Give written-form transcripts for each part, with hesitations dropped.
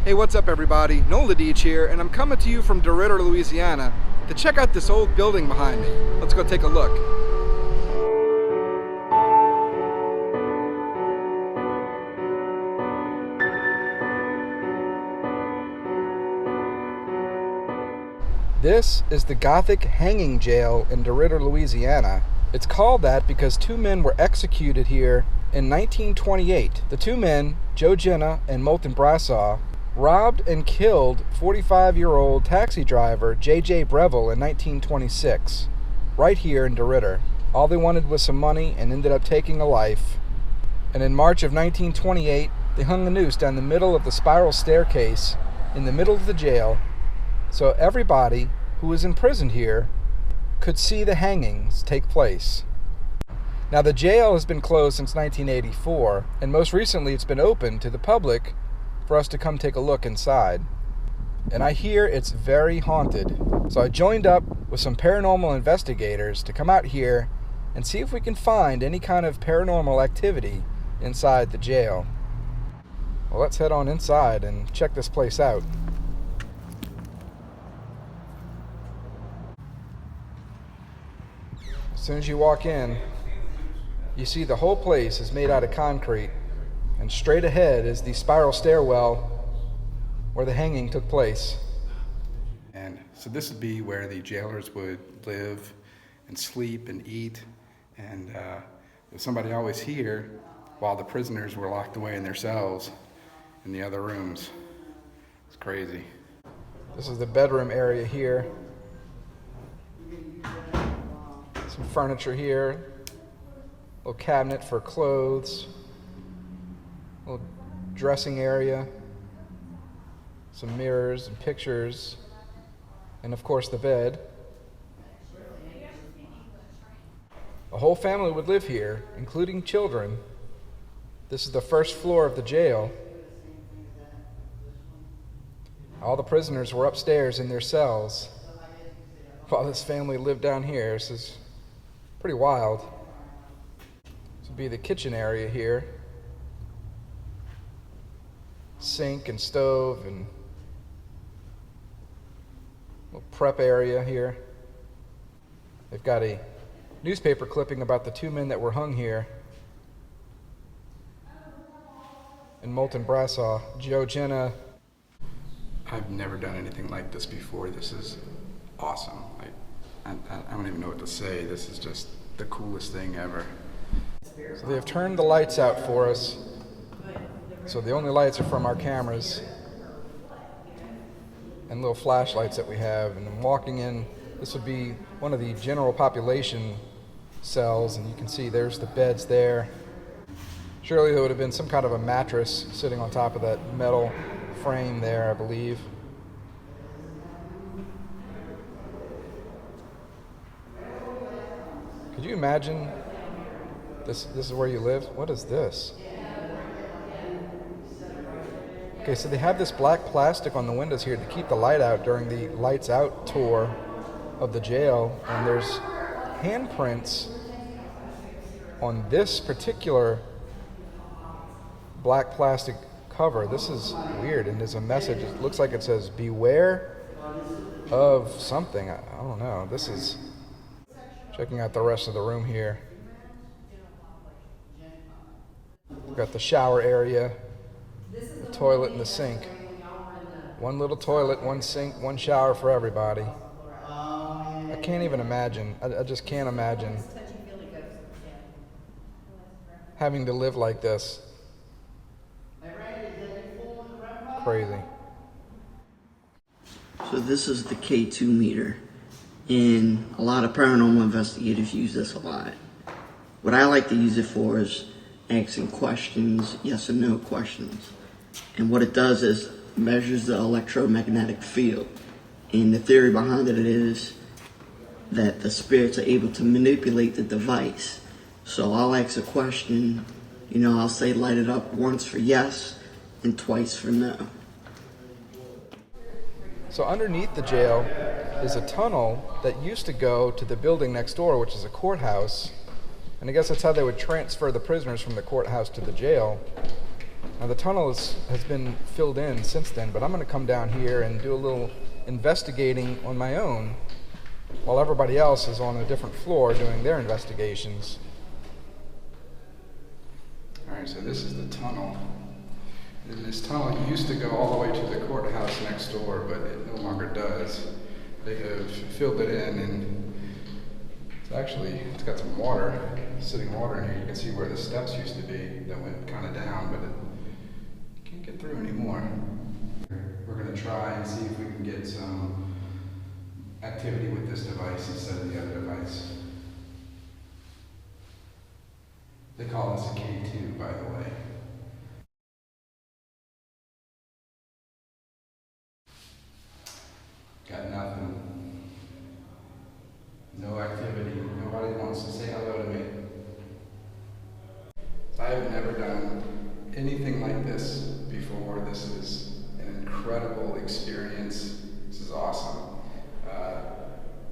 Hey, what's up everybody? Nola Deach here, and I'm coming to you from DeRidder, Louisiana to check out this old building behind me. Let's go take a look. This is the Gothic hanging jail in DeRidder, Louisiana. It's called that because two men were executed here in 1928. The two men, Joe Jenna and Moulton Brassaw, robbed and killed 45-year-old taxi driver J.J. Breville in 1926, right here in DeRidder. All they wanted was some money and ended up taking a life. And in March of 1928, they hung a noose down the middle of the spiral staircase in the middle of the jail, so everybody who was imprisoned here could see the hangings take place. Now, the jail has been closed since 1984, and most recently it's been open to the public for us to come take a look inside. And I hear it's very haunted. So I joined up with some paranormal investigators to come out here and see if we can find any kind of paranormal activity inside the jail. Well, let's head on inside and check this place out. As soon as you walk in, you see the whole place is made out of concrete, and straight ahead is the spiral stairwell where the hanging took place. And so this would be where the jailers would live and sleep and eat, and there was somebody always here while the prisoners were locked away in their cells in the other rooms. It's crazy. This is the bedroom area here. Some furniture here, little cabinet for clothes, little dressing area, some mirrors and pictures, and of course the bed. A whole family would live here, including children. This is the first floor of the jail. All the prisoners were upstairs in their cells while this family lived down here. This is pretty wild. This would be the kitchen area here. Sink and stove and little prep area here. They've got a newspaper clipping about the two men that were hung here in Moulton Brassaw. Joe Jenna. I've never done anything like this before. This is awesome. I don't even know what to say. This is just the coolest thing ever. So they have turned the lights out for us. So the only lights are from our cameras and little flashlights that we have. And I'm walking in, this would be one of the general population cells, and you can see there's the beds there. Surely there would have been some kind of a mattress sitting on top of that metal frame there, I believe. Could you imagine this is where you live? What is this? Okay, so they have this black plastic on the windows here to keep the light out during the lights out tour of the jail, and there's handprints on this particular black plastic cover. This is weird, and there's a message. It looks like it says beware of something. I don't know. This is checking out the rest of the room here. We've got the shower area, the toilet and the sink. One little toilet, one sink, one shower for everybody. I can't even imagine. I just can't imagine having to live like this. Crazy. So this is the K2 meter, and a lot of paranormal investigators use this a lot. What I like to use it for is asking questions, yes and no questions. And what it does is measures the electromagnetic field. And the theory behind it is that the spirits are able to manipulate the device. So I'll ask a question, I'll say light it up once for yes and twice for no. So underneath the jail is a tunnel that used to go to the building next door, which is a courthouse. And I guess that's how they would transfer the prisoners from the courthouse to the jail. Now the tunnel has been filled in since then, but I'm going to come down here and do a little investigating on my own while everybody else is on a different floor doing their investigations. Alright, so this is the tunnel. And this tunnel used to go all the way to the courthouse next door, but it no longer does. They have filled it in, and it's got some water, sitting water in here. You can see where the steps used to be that went kind of down, but it can't get through anymore. We're going to try and see if we can get some activity with this device instead of the other device. They call this a K2, by the way. Got nothing. No activity. Nobody wants to say hello to me. I have never done anything like this before. This is an incredible experience. This is awesome.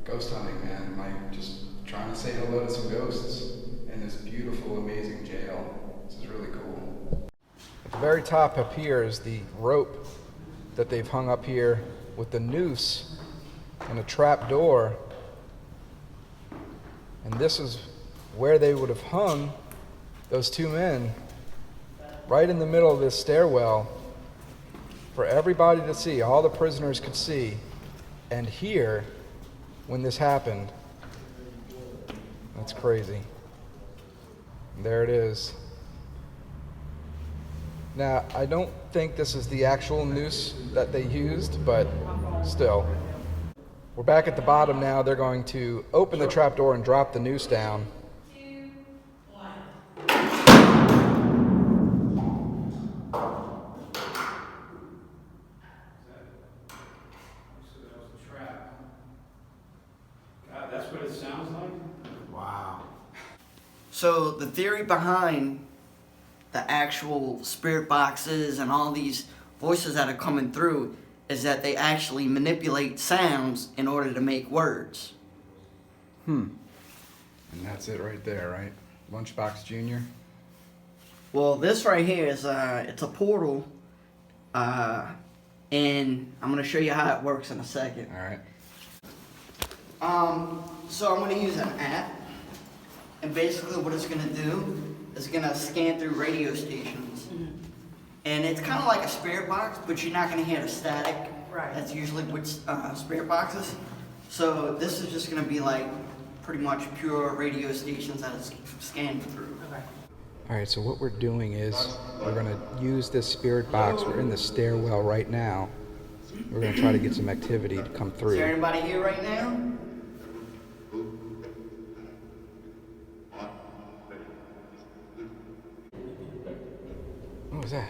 Ghost hunting, man. Like just trying to say hello to some ghosts in this beautiful, amazing jail. This is really cool. At the very top up here is the rope that they've hung up here with the noose and a trap door. And this is where they would have hung those two men, right in the middle of this stairwell for everybody to see. All the prisoners could see and hear when this happened. That's crazy. There it is. Now, I don't think this is the actual noose that they used, but still. We're back at the bottom now. They're going to open the trapdoor and drop the noose down. 2, 1. So that was a trap. God, that's what it sounds like? Wow. So the theory behind the actual spirit boxes and all these voices that are coming through is that they actually manipulate sounds in order to make words. And that's it right there, right? Lunchbox Jr.? Well, this right here is it's a portal, and I'm gonna show you how it works in a second. All right. So I'm gonna use an app, and basically what it's gonna do is gonna scan through radio stations. And it's kind of like a spirit box, but you're not going to hear the static. Right. That's usually with spirit boxes. So this is just going to be like pretty much pure radio stations that it's scanned through. Okay. All right, so what we're doing is we're going to use this spirit box. We're in the stairwell right now. We're going to try to get some activity to come Is through. there anybody here right now? What was that?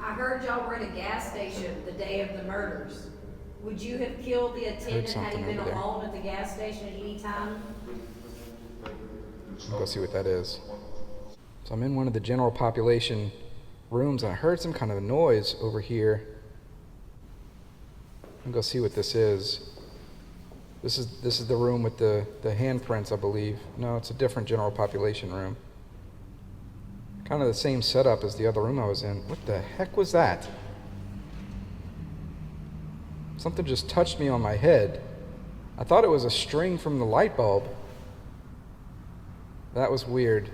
I heard y'all were in a gas station the day of the murders. Would you have killed the attendant had he something been over there. alone at the gas station at any time? Go see what that is. So I'm in one of the general population rooms, and I heard some kind of a noise over here. I'm gonna go see what this is. This is the room with the handprints, I believe. No, it's a different general population room. Kind of the same setup as the other room I was in. What the heck was that? Something just touched me on my head. I thought it was a string from the light bulb. That was weird.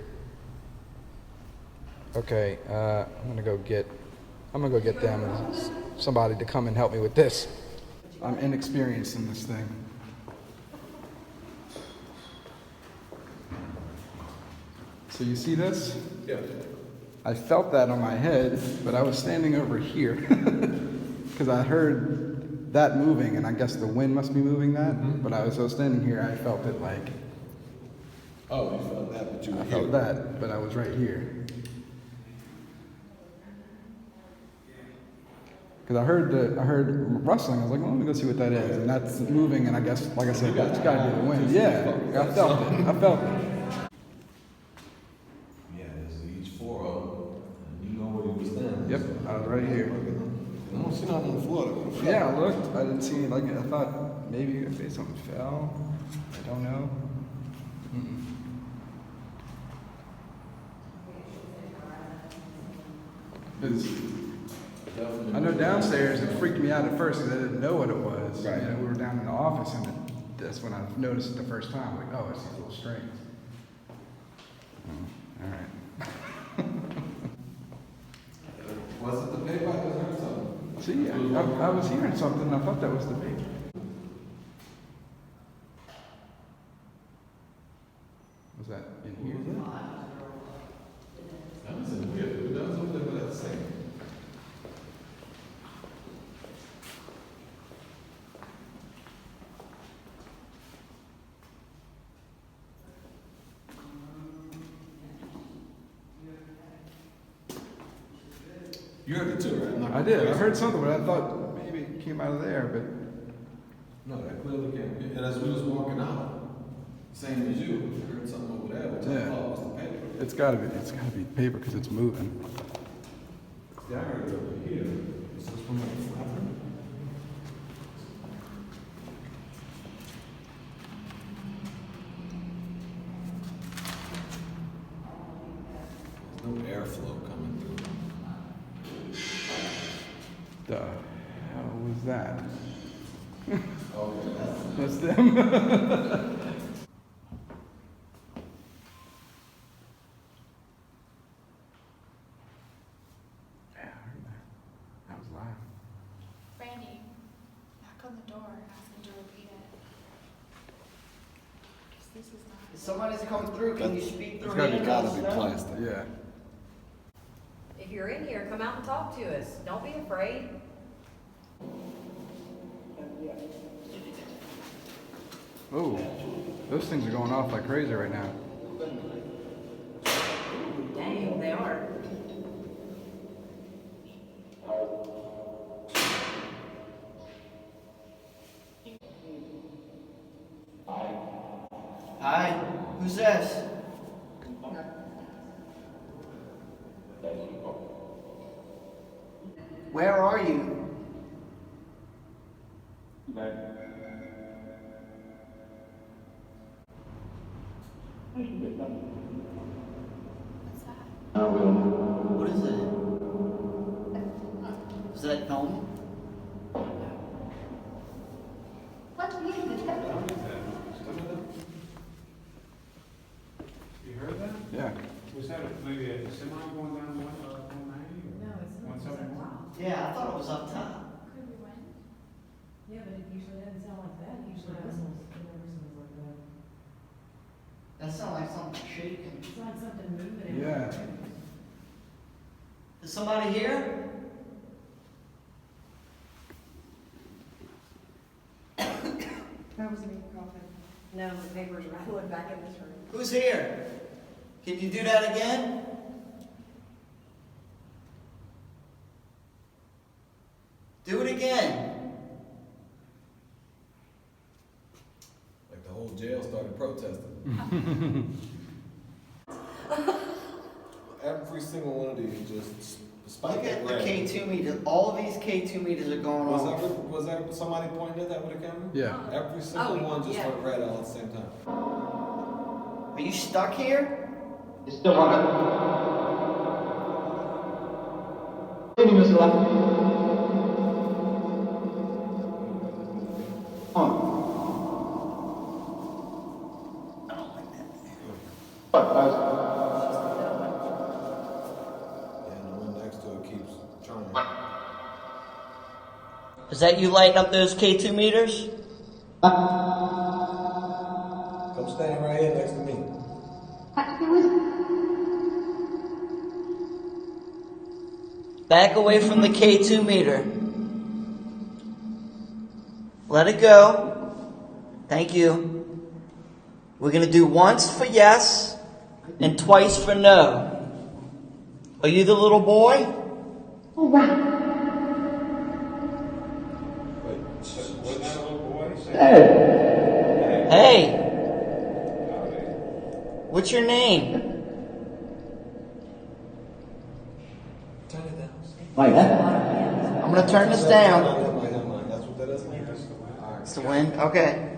Okay, I'm gonna go get them and somebody to come and help me with this. I'm inexperienced in this thing. So you see this? Yeah. I felt that on my head, but I was standing over here because I heard that moving, and I guess the wind must be moving that. But I was standing here, I felt it like. Oh, you felt that, but you were I here. felt that, but I was right here. Because I heard rustling. I was like, well, let me go see what that is, and that's moving. And I guess, like I said, that's got to be the wind. Yeah, I felt it. I felt it. Yeah, there's each four of them, and you know where you was standing. Yep, I was right here. I don't see nothing on the floor. Though. Yeah, I looked. I didn't see it. Like I thought maybe something fell. I don't know. 'Cause I know downstairs it freaked me out at first because I didn't know what it was. Right. You know, we were down in the office and that's when I noticed it the first time. Like, oh, it's these little strings. All right. Was it the paper? I just heard something. See, I was hearing something and I thought that was the baby. Was that in here? That was weird. That was over there with that same. You heard it too, right? I did. I heard something, but I thought maybe it came out of there, but No, that clearly came. And as we was walking out, same as you, I heard something over there, which I Yeah. thought was the paper. it's gotta be paper because it's moving. Yeah, I heard it over here. Is this from like flapping? There's no airflow coming through. The hell was that? Oh, yeah. That's them. Yeah, I heard that. That was loud. Randy, knock on the door and ask him to repeat it. 'Cause this is not. If somebody's coming through, can you speak through? It's gotta be handcuffs? plastic. Yeah. If you're in here, come out and talk to us. Don't be afraid. Oh, those things are going off like crazy right now. Dang, they are. Hi, who's this? Where are you? What's that? What is it? Is that Elm? You heard that? Yeah. Was that maybe a semi going down 190 No, it's or 171? Yeah, I thought it was up top. Could we win? Yeah, but it usually doesn't sound like that. It usually whistles. It never sounds like that. That sounded like something shaking. It's like something moving. in Yeah. there. Is somebody here? That was me coughing. No, the papers are fluid back in this room. Who's here? Can you do that again? Do it again. Like the whole jail started protesting. Every single one of these just spiked. Look at the K2 meter. All of these K2 meters are going off. Was that somebody pointing at that with a camera? Yeah. Every single one just yeah. went red all at the same time. Are you stuck here? It's still on it. I don't like that. Yeah, and the one next to it keeps trying. Is that you lighting up those K2 meters? Come stand right here next to me. Back away from the K2 meter. Let it go. Thank you. We're going to do once for yes and twice for no. Are you the little boy? Wasn't that a little boy? Hey, what's your name? Turn it down. I'm going to turn this down. Never mind. That's what that is. Alright. It's the wind? Okay.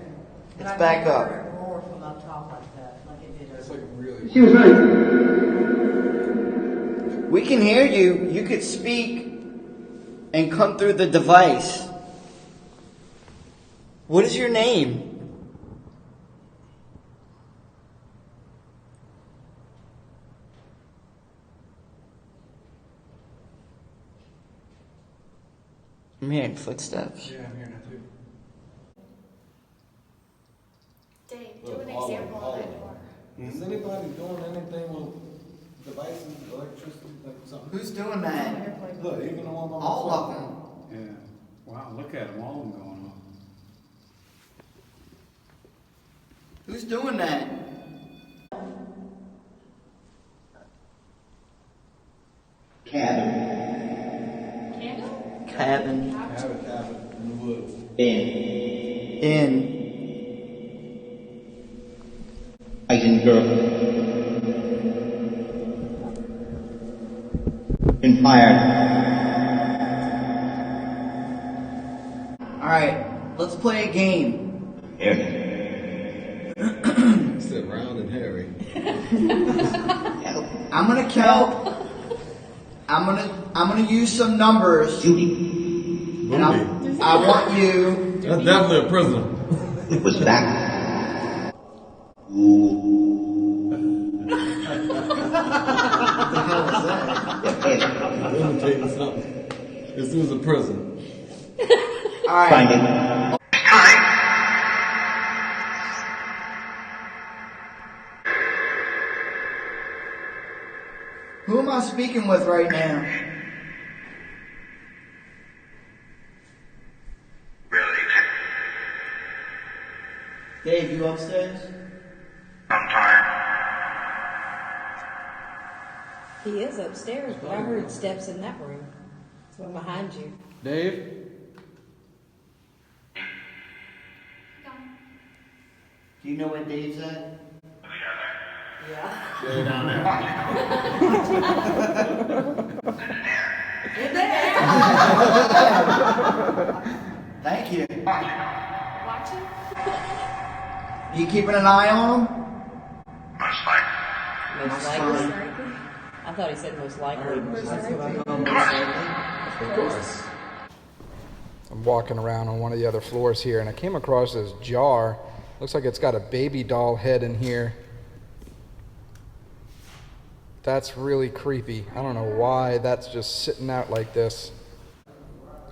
It's back up. Roar from up top like that, like it did. It's like really. She was right. We can hear you. You could speak and come through the device. What is your name? I'm hearing footsteps. Yeah, I'm hearing that too. Dave, do an example on that door. Is anybody doing anything with devices, electricity, like something? Who's doing that? Look, even the one by All myself. of them. Yeah. Wow, look at them, all of them going on. Who's doing that? Cabin. Have a cabin in the woods. In. Alright, let's play a game. Sit round and hairy. I'm gonna count. I'm gonna use some numbers. And I want you. That's definitely a prison. Was that? Let me tell you something. This is a prison. Alright. Who am I speaking with right now? Really? Dave, you upstairs? I'm tired. He is upstairs, but I heard steps in that room. It's one behind you. Dave? Do you know where Dave's at? Yeah. Go down there. In there. Thank you. Watching? You keeping an eye on him? Most likely. Most likely. I thought he said most likely. Of course. I'm walking around on one of the other floors here, and I came across this jar. Looks like it's got a baby doll head in here. That's really creepy. I don't know why that's just sitting out like this.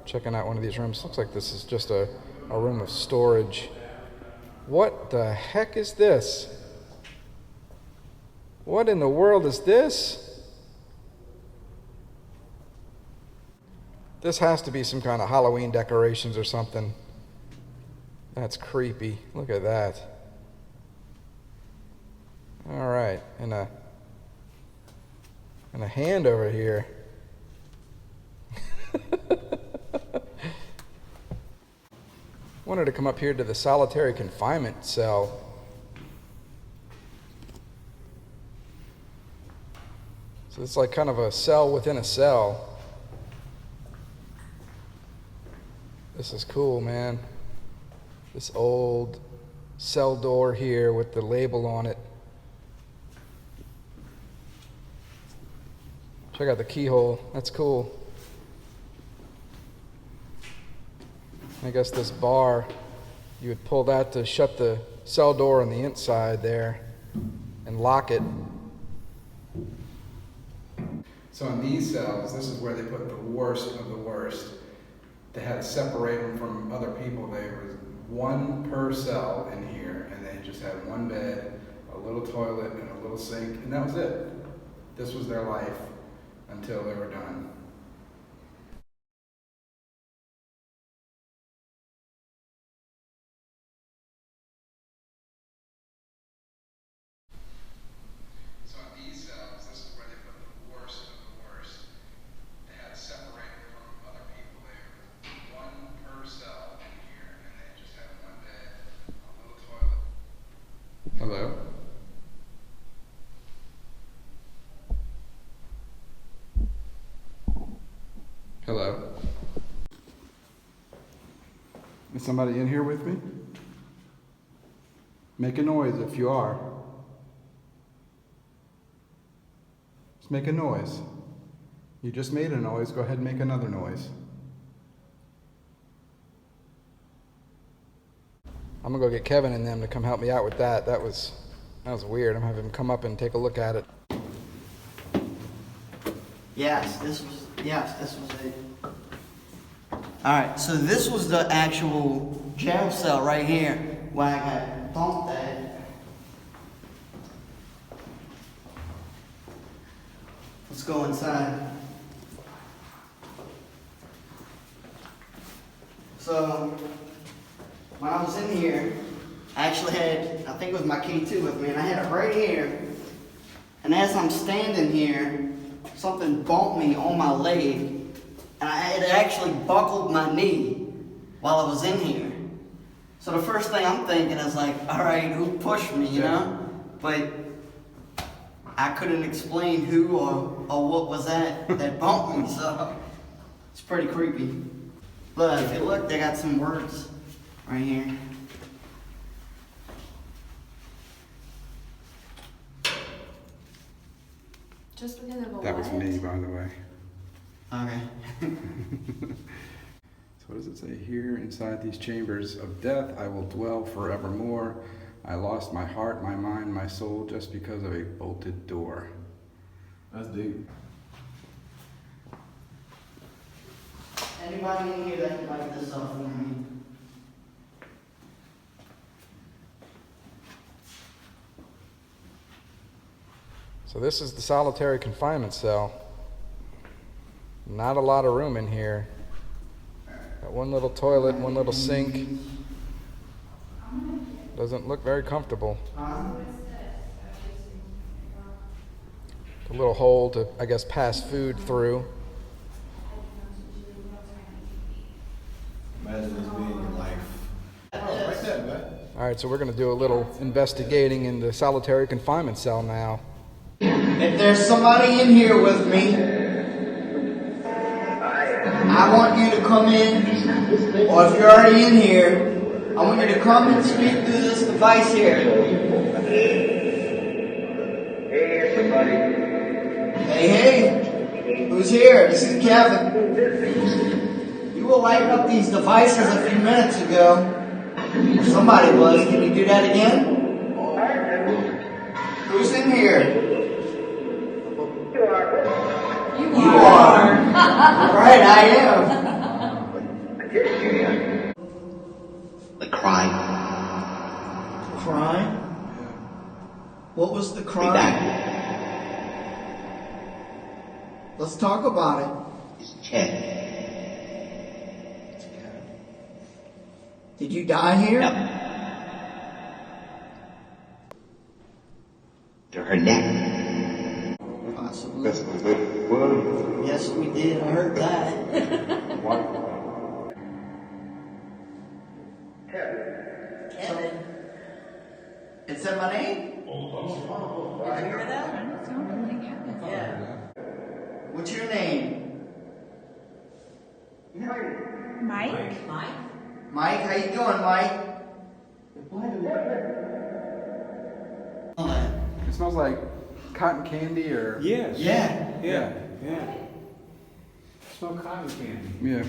Checking out one of these rooms. Looks like this is just a room of storage. What the heck is this? What in the world is this? This has to be some kind of Halloween decorations or something. That's creepy. Look at that. All right, and a hand over here. Wanted to come up here to the solitary confinement cell. So it's like kind of a cell within a cell. This is cool, man. This old cell door here with the label on it. Check out the keyhole. That's cool. I guess this bar, you would pull that to shut the cell door on the inside there and lock it. So in these cells, this is where they put the worst of the worst. They had to separate them from other people. There was one per cell in here, and they just had one bed, a little toilet, and a little sink, and that was it. This was their life until they were done. So in these cells, this is where they put the worst of the worst. They had to separate them from other people. There was one per cell in here, and they just had one bed, a little toilet. Hello? Hello? Is somebody in here with me? Make a noise if you are. Just make a noise. You just made a noise. Go ahead and make another noise. I'm gonna go get Kevin and them to come help me out with that. That was weird. I'm gonna have him come up and take a look at it. Yes, this was it. Alright, so this was the actual jail cell right here where I got bumped at. Let's go inside. So, when I was in here, I actually had, I think it was my K2 with me, and I had it right here. And as I'm standing here, something bumped me on my leg, and I had actually buckled my knee while I was in here. So the first thing I'm thinking is like, all right, who pushed me, you know? But I couldn't explain who or what was that bumped me, so it's pretty creepy. Look, if you look, they got some words right here. Just because of a That was what? me, by the way. Okay. So what does it say here? Inside these chambers of death, I will dwell forevermore. I lost my heart, my mind, my soul, just because of a bolted door. That's deep. Anybody in here that can light this up for me? So this is the solitary confinement cell. Not a lot of room in here. Got one little toilet, one little sink. Doesn't look very comfortable. A little hole to, I guess, pass food through. Imagine this being your life. Oh, right there, man. All right, so we're going to do a little investigating in the solitary confinement cell now. If there's somebody in here with me, I want you to come in, or if you're already in here, I want you to come and speak through this device here. Hey, somebody. Hey, who's here? This is Kevin. You were lighting up these devices a few minutes ago. Somebody was. Can you do that again? Who's in here? You are. Right, I am. The crime. Crime? What was the Be crime? back. Let's talk about it. It's Ted. Did you die here? Yep. To her neck. Possibly. Yes, we did. I heard that. Kevin. It said my name? Did you hear that? Yeah. What's your name? Mike? Mike, how you doing, Mike? It smells like cotton candy or... Yes. Yeah. Smell cotton candy. Yeah.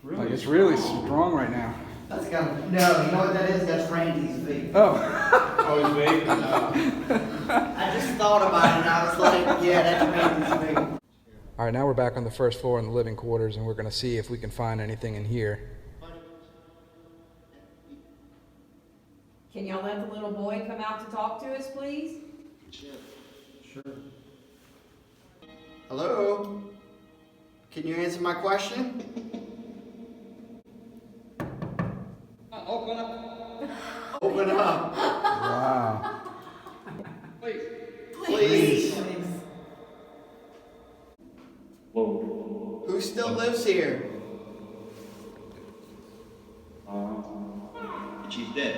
Really? Like it's really strong right now. That's got no, you know what that is? That's Randy's vape. Oh. Oh, it's vape? I just thought about it and I was like, yeah, that's Randy's vape. All right, now we're back on the first floor in the living quarters, and we're going to see if we can find anything in here. Can y'all let the little boy come out to talk to us, please? Hello? Can you answer my question? Open up. Open up. Wow. Please. Who still lives here? She's dead.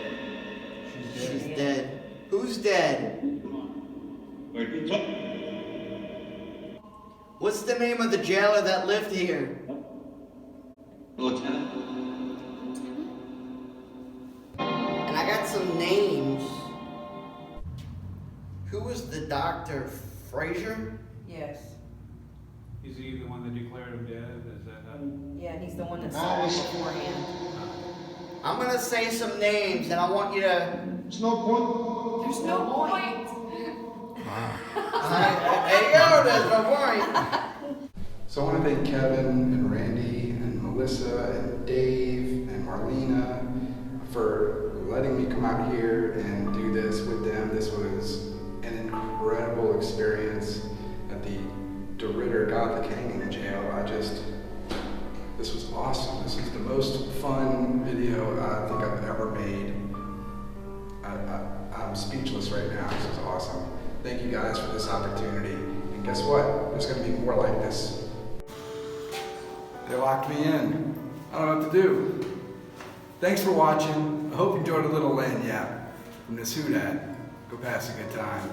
She's dead. Who's dead? What's the name of the jailer that lived here? Lieutenant. And I got some names. Who was the doctor? Frazier? Yes. Is he the one that declared him dead? Is that how? Yeah, he's the one that saw him beforehand. I'm gonna say some names, and I want you to. There's no point. There you go. There's no point. So I want to thank Kevin and Randy and Melissa and Dave and Marlena for letting me come out here and do this with them. This was an incredible experience at the DeRidder Gothic hanging jail. This was awesome. This is the most fun video I think I've ever made. I'm speechless right now. This is awesome. Thank you guys for this opportunity. And guess what? There's going to be more like this. They locked me in. I don't know what to do. Thanks for watching. I hope you enjoyed a little lanyap from this Who Dat. Go pass a good time.